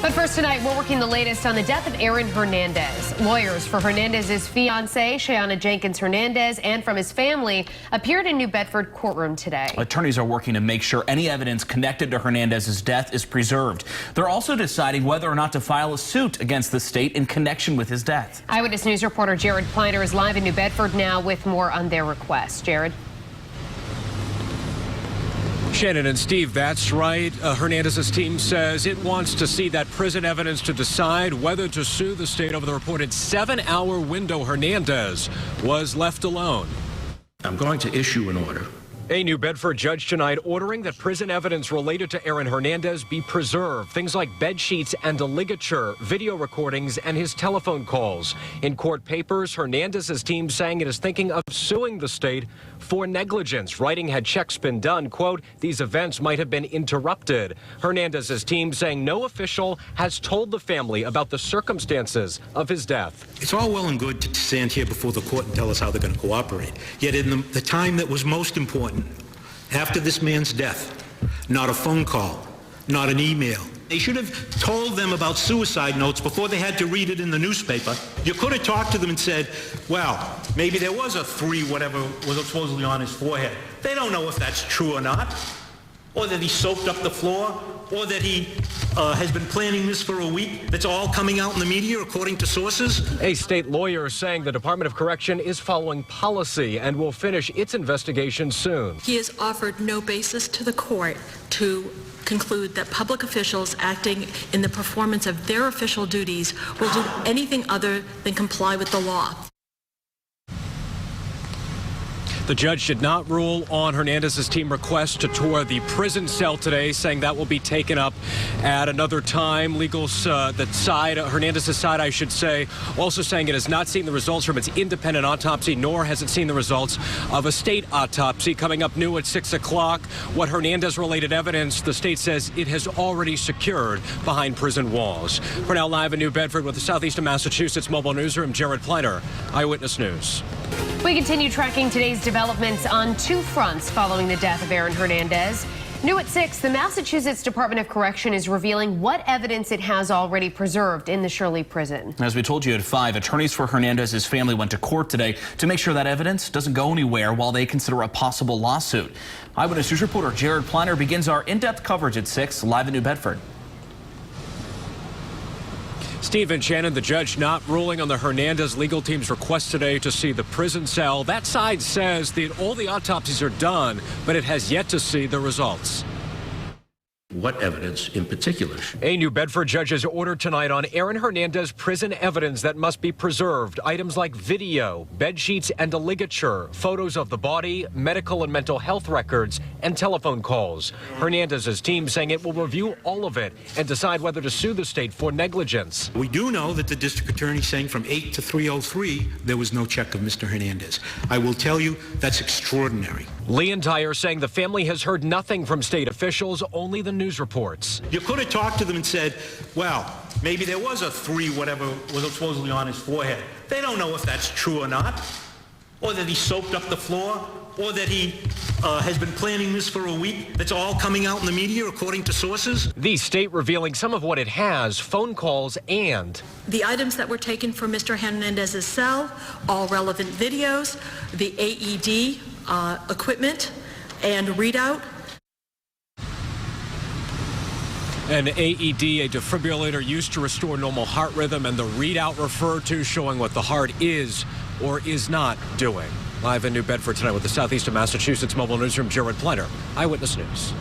But first tonight, we're working the latest on the death of Aaron Hernandez. Lawyers for Hernandez's fiancée, Shayana Jenkins Hernandez, and from his family appeared in New Bedford courtroom today. Attorneys are working to make sure any evidence connected to Hernandez's death is preserved. They're also deciding whether or not to file a suit against the state in connection with his death. Eyewitness News reporter Jared Pliner is live in New Bedford now with more on their request. Jared. Shannon and Steve, that's right. Hernandez's team says it wants to see that prison evidence to decide whether to sue the state over the reported 7-hour window Hernandez was left alone. I'm going to issue an order. A New Bedford judge tonight ordering that prison evidence related to Aaron Hernandez be preserved. Things like bed sheets and a ligature, video recordings, and his telephone calls. In court papers, Hernandez's team saying it is thinking of suing the state for negligence. Writing had checks been done, quote, these events might have been interrupted. Hernandez's team saying no official has told the family about the circumstances of his death. It's all well and good to stand here before the court and tell us how they're going to cooperate. Yet in the time that was most important, after this man's death, not a phone call, not an email. They should have told them about suicide notes before they had to read it in the newspaper. You could have talked to them and said, well, maybe there was a 3 whatever was supposedly on his forehead. They don't know if that's true or not, or that he soaped up the floor, or that he has been planning this for a week. That's all coming out in the media, according to sources. A state lawyer saying the Department of Correction is following policy and will finish its investigation soon. He has offered no basis to the court to conclude that public officials acting in the performance of their official duties will do anything other than comply with the law. The judge did not rule on Hernandez's team request to tour the prison cell today, saying that will be taken up at another time. Hernandez's side, I should say, also saying it has not seen the results from its independent autopsy, nor has it seen the results of a state autopsy. Coming up new at 6 o'clock, what Hernandez-related evidence the state says it has already secured behind prison walls. For now, live in New Bedford with the Southeastern Massachusetts Mobile Newsroom, Jared Pliner, Eyewitness News. We continue tracking today's developments on 2 fronts following the death of Aaron Hernandez. New at 6, the Massachusetts Department of Correction is revealing what evidence it has already preserved in the Shirley prison. As we told you at 5, attorneys for Hernandez's family went to court today to make sure that evidence doesn't go anywhere while they consider a possible lawsuit. Eyewitness News reporter Jared Pliner begins our in-depth coverage at 6, live in New Bedford. Steve and Shannon, the judge not ruling on the Hernandez legal team's request today to see the prison cell. That side says that all the autopsies are done, but it has yet to see the results. What evidence in particular? A New Bedford judge's order tonight on Aaron Hernandez prison evidence that must be preserved. Items like video, bed sheets and a ligature, photos of the body, medical and mental health records, and telephone calls. Hernandez's team saying it will review all of it and decide whether to sue the state for negligence. We do know that the district attorney saying from 8 to 3:03 there was no check of Mr. Hernandez. I will tell you that's extraordinary. Lee and Tyre saying the family has heard nothing from state officials, only the news reports. You could have talked to them and said, well, maybe there was a 3 whatever was supposedly on his forehead. They don't know if that's true or not, or that he soaped up the floor, or that he has been planning this for a week. That's all coming out in the media, according to sources. The state revealing some of what it has, phone calls and The items that were taken from Mr. Hernandez's cell, all relevant videos, the AED equipment and readout. An AED, a defibrillator used to restore normal heart rhythm, and the readout referred to showing what the heart is or is not doing. Live in New Bedford tonight with the Southeastern Massachusetts Mobile Newsroom, Jared Pliner, Eyewitness News.